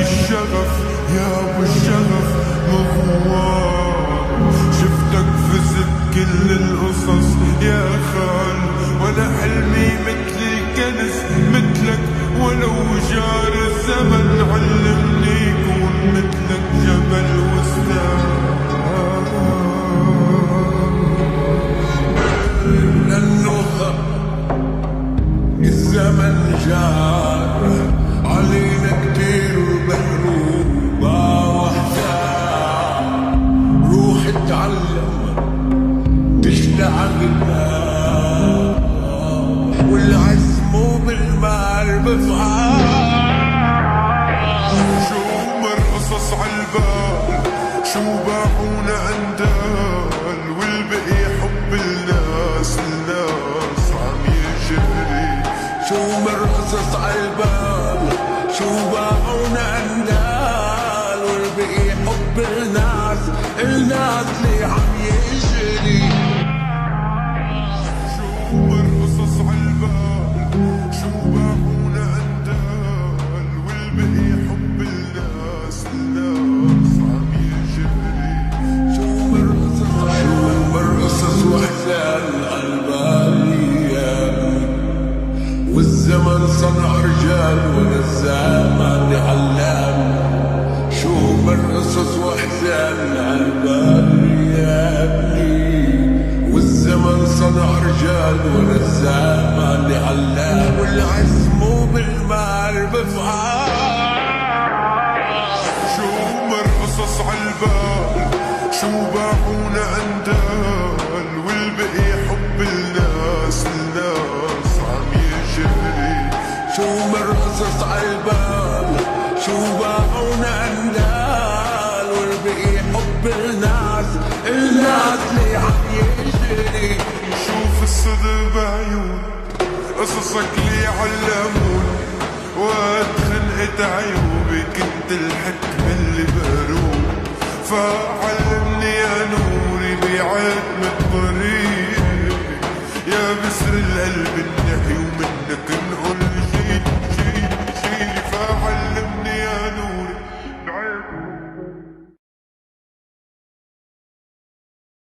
الشغف يا ابو الشغف موال، شفتك فزت كل القصص يا خال، وانا حلمي مثل الكنز مثلك، ولو جار الزمن علمني كون مثلك جبل وستار. لانه الزمن جار علينا كتير ومهروبة وحدة، روح اتعلم تشتغلنا، والعزم بالمال بفعال. شو مر قصص عالبال، شو باعونا اندال، والبقي حب الناس الناس عم يجري. شو مر قصص عالبال، شو باعونا اندال، والبقي حب الناس الناس اللي عم يجري. شو مر قصص عالبال، شو باعونا اندال، والبقي حب الناس الناس عم يجري. شو مر قصص عالبال، شو مر قصص واحزان عالبال، والزمن صنع رجال والزمان علام. شو من قصص واحزان عالبال يا ابني، والزمن صنع رجال والزمان علام، والعزم بالمال بفعال. شو مر قصص عالبال، شو باعونا اندال، والبقي حب الناس الناس عم يجري. شو مر قصص عالبال، شو باعونا اندال، والبقي حب الناس الناس اللي عم يجري. شوف الصدق بعيون قصصك اللي علمون، وقت خنقت عيوبي كنت الحكم اللي بروم.